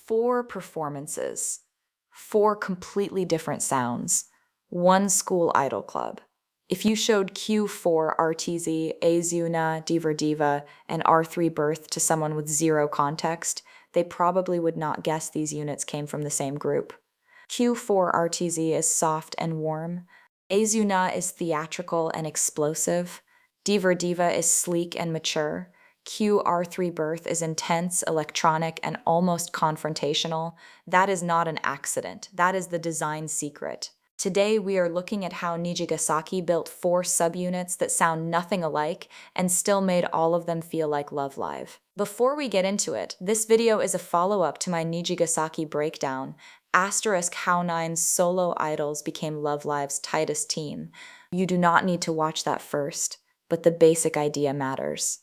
4 performances, 4 completely different sounds, 1 school idol club. If you showed Q4 RTZ, Azuna, DiverDiva, and R3 Birth to someone with zero context, they probably would not guess these units came from the same group. Q4 RTZ is soft and warm. Azuna is theatrical and explosive. DiverDiva is sleek and mature. QR3 Birth is intense, electronic, and almost confrontational. That is not an accident. That is the design secret. Today, we are looking at how Nijigasaki built 4 subunits that sound nothing alike and still made all of them feel like Love Live. Before we get into it, this video is a follow-up to my Nijigasaki breakdown, asterisk how 9 solo idols became Love Live's tightest team. You do not need to watch that first, but the basic idea matters.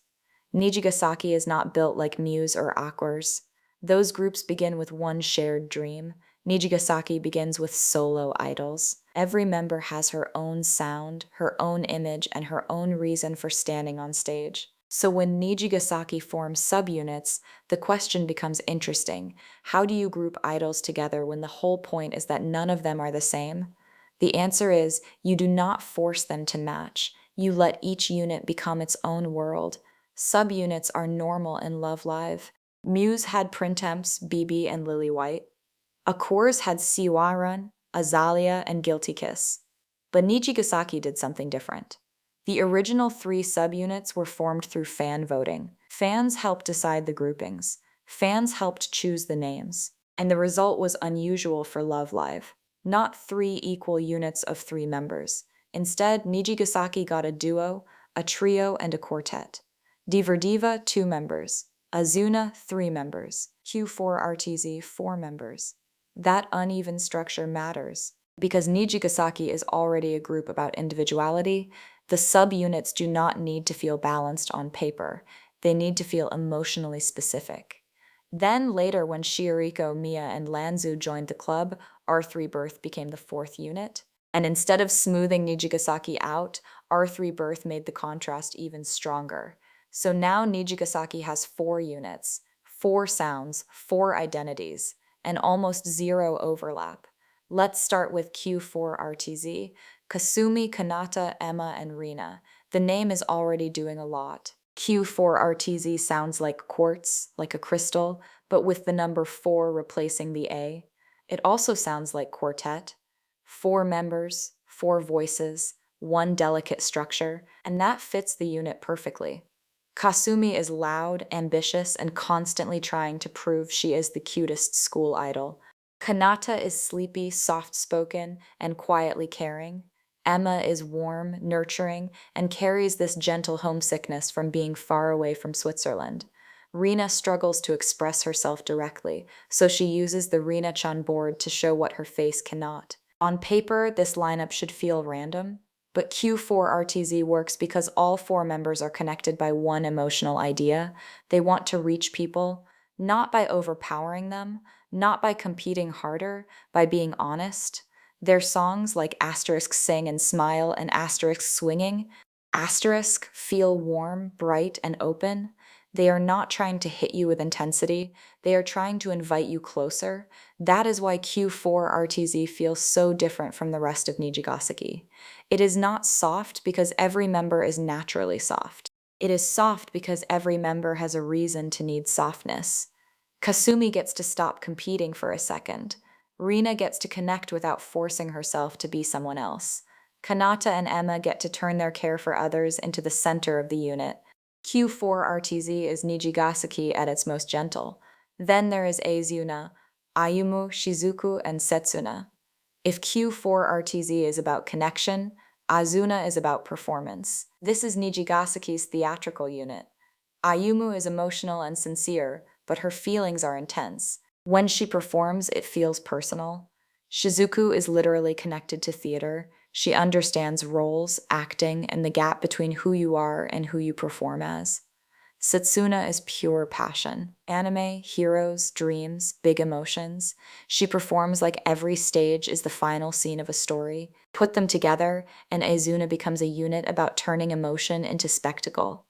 Nijigasaki is not built like Muse or Aquars. Those groups begin with one shared dream. Nijigasaki begins with solo idols. Every member has her own sound, her own image, and her own reason for standing on stage. So when Nijigasaki forms subunits, the question becomes interesting. How do you group idols together when the whole point is that none of them are the same? The answer is, you do not force them to match. You let each unit become its own world. Subunits are normal in Love Live. Muse had Printemps, BB, and Lily White. Accords had Siwarun, Azalea, and Guilty Kiss. But Nijigasaki did something different. The original 3 subunits were formed through fan voting. Fans helped decide the groupings. Fans helped choose the names. And the result was unusual for Love Live. Not 3 equal units of 3 members. Instead, Nijigasaki got a duo, a trio, and a quartet. DiverDiva, 2 members. Azuna, 3 members. Q4 RTZ, 4 members. That uneven structure matters. Because Nijigasaki is already a group about individuality, the subunits do not need to feel balanced on paper. They need to feel emotionally specific. Then later, when Shioriko, Mia, and Lanzu joined the club, R3 Birth became the 4th unit. And instead of smoothing Nijigasaki out, R3 Birth made the contrast even stronger. So now Nijigasaki has 4 units, 4 sounds, 4 identities, and almost 0 overlap. Let's start with Q4 RTZ, Kasumi, Kanata, Emma, and Rina. The name is already doing a lot. Q4 RTZ sounds like quartz, like a crystal, but with the number 4 replacing the A. It also sounds like quartet. 4 members, 4 voices, 1 delicate structure, and that fits the unit perfectly. Kasumi is loud, ambitious, and constantly trying to prove she is the cutest school idol. Kanata is sleepy, soft-spoken, and quietly caring. Emma is warm, nurturing, and carries this gentle homesickness from being far away from Switzerland. Rina struggles to express herself directly, so she uses the Rina-chan board to show what her face cannot. On paper, this lineup should feel random, but Q4 RTZ works because all 4 members are connected by one emotional idea. They want to reach people, not by overpowering them, not by competing harder, by being honest. Their songs like asterisk Sing and Smile and asterisk Swinging, asterisk feel warm, bright, and open. They are not trying to hit you with intensity. They are trying to invite you closer. That is why Q4 RTZ feels so different from the rest of Nijigasaki. It is not soft because every member is naturally soft. It is soft because every member has a reason to need softness. Kasumi gets to stop competing for a second. Rina gets to connect without forcing herself to be someone else. Kanata and Emma get to turn their care for others into the center of the unit. Q4 RTZ is Nijigasaki at its most gentle. Then there is Azuna, Ayumu, Shizuku, and Setsuna. If Q4 RTZ is about connection, Azuna is about performance. This is Nijigasuki's theatrical unit. Ayumu is emotional and sincere, but her feelings are intense. When she performs, it feels personal. Shizuku is literally connected to theater. She understands roles, acting, and the gap between who you are and who you perform as. Setsuna is pure passion. Anime, heroes, dreams, big emotions. She performs like every stage is the final scene of a story. Put them together, and Azuna becomes a unit about turning emotion into spectacle.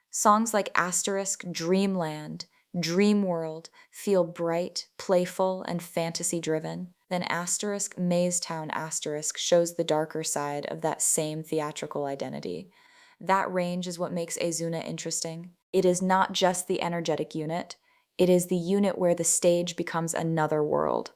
Songs like Asterisk, Dreamland, Dream world, feel bright, playful, and fantasy-driven. Then asterisk Maze Town asterisk shows the darker side of that same theatrical identity. That range is what makes Azuna interesting. It is not just the energetic unit, it is the unit where the stage becomes another world.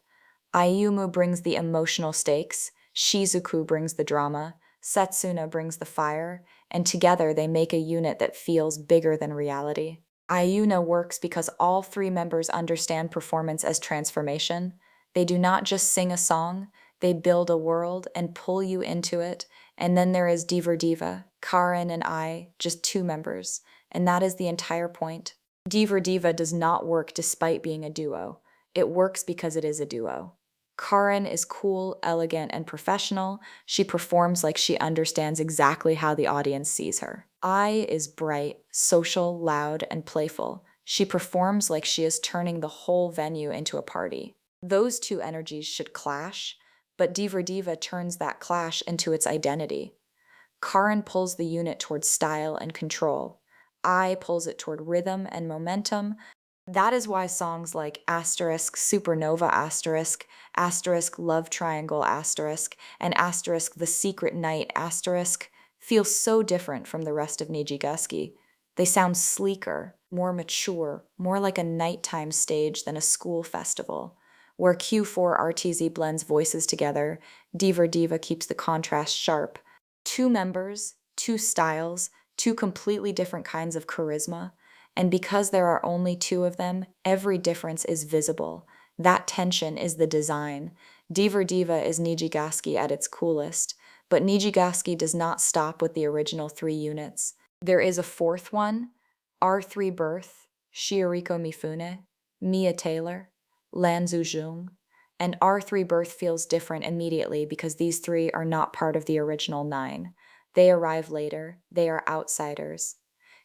Ayumu brings the emotional stakes, Shizuku brings the drama, Setsuna brings the fire, and together they make a unit that feels bigger than reality. Ayuna works because all three members understand performance as transformation. They do not just sing a song, they build a world and pull you into it. And then there is DiverDiva, Karin and I, just two members. And that is the entire point. DiverDiva does not work despite being a duo. It works because it is a duo. Karin is cool, elegant, and professional. She performs like she understands exactly how the audience sees her. Ai is bright, social, loud, and playful. She performs like she is turning the whole venue into a party. Those two energies should clash, but DiverDiva turns that clash into its identity. Karin pulls the unit towards style and control. Ai pulls it toward rhythm and momentum. That is why songs like asterisk supernova asterisk love triangle asterisk, and asterisk the secret night asterisk feel so different from the rest of Nijigasaki. They sound sleeker, more mature, more like a nighttime stage than a school festival. Where Q4 RTZ blends voices together, DiverDiva keeps the contrast sharp. Two members, two styles, two completely different kinds of charisma. And because there are only two of them, every difference is visible. That tension is the design. DiverDiva is Nijigasaki at its coolest, but Nijigasaki does not stop with the original three units. There is a fourth one, R3 Birth, Shioriko Mifune, Mia Taylor, Lanzu Jung, and R3 Birth feels different immediately because these three are not part of the original nine. They arrive later, they are outsiders.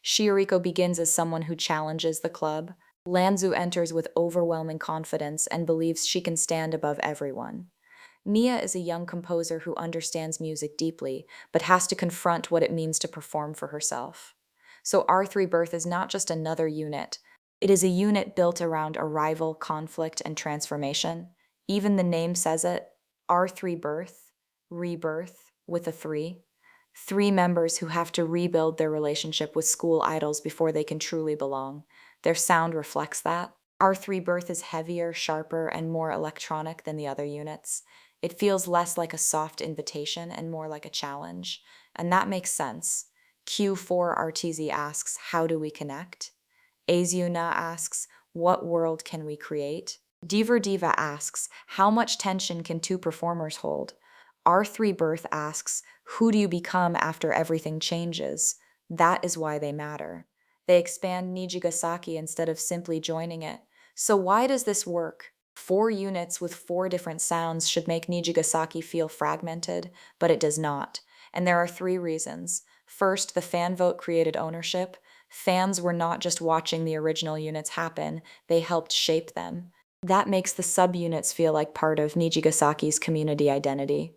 Shioriko begins as someone who challenges the club. Lanzu enters with overwhelming confidence and believes she can stand above everyone. Mia is a young composer who understands music deeply, but has to confront what it means to perform for herself. So R3 Birth is not just another unit. It is a unit built around arrival, conflict, and transformation. Even the name says it, R3 Birth, rebirth, with a 3. Three members who have to rebuild their relationship with school idols before they can truly belong. Their sound reflects that. R3 Birth is heavier, sharper, and more electronic than the other units. It feels less like a soft invitation and more like a challenge. And that makes sense. Q4 RTZ asks, how do we connect? Azuna asks, what world can we create? DiverDiva asks, how much tension can two performers hold? R3 Birth asks, who do you become after everything changes? That is why they matter. They expand Nijigasaki instead of simply joining it. So why does this work? 4 units with 4 different sounds should make Nijigasaki feel fragmented, but it does not. And there are 3 reasons. First, the fan vote created ownership. Fans were not just watching the original units happen, they helped shape them. That makes the subunits feel like part of Nijagasaki's community identity.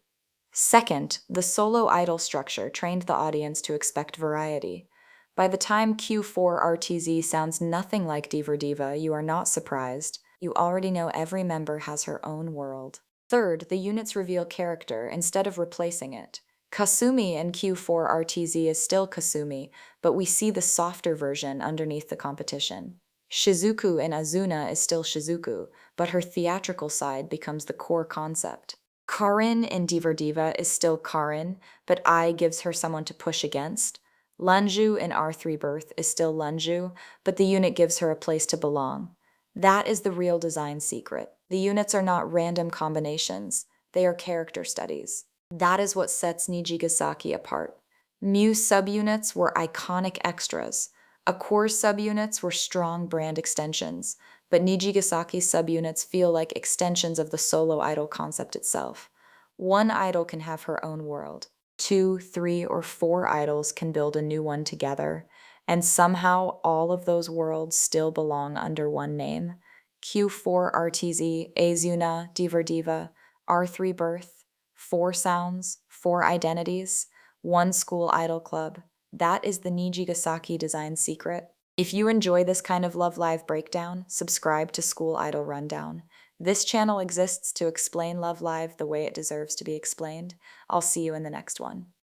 Second, the solo idol structure trained the audience to expect variety. By the time Q4 RTZ sounds nothing like DiverDiva, you are not surprised. You already know every member has her own world. Third, the units reveal character instead of replacing it. Kasumi in Q4 RTZ is still Kasumi, but we see the softer version underneath the competition. Shizuku in Azuna is still Shizuku, but her theatrical side becomes the core concept. Karin in DiverDiva is still Karin, but Ai gives her someone to push against. Lanju in R3 Birth is still Lanju, but the unit gives her a place to belong. That is the real design secret. The units are not random combinations, they are character studies. That is what sets Nijigasaki apart. Muse subunits were iconic extras. Accord subunits were strong brand extensions, but Nijigasaki subunits feel like extensions of the solo idol concept itself. One idol can have her own world. 2, 3, or 4 idols can build a new one together, and somehow all of those worlds still belong under one name. Q4 RTZ, Azuna, DiverDiva, R3 Birth, 4 sounds, 4 identities, one school idol club. That is the Nijigasaki design secret. If you enjoy this kind of Love Live breakdown, subscribe to School Idol Rundown. This channel exists to explain Love Live the way it deserves to be explained. I'll see you in the next one.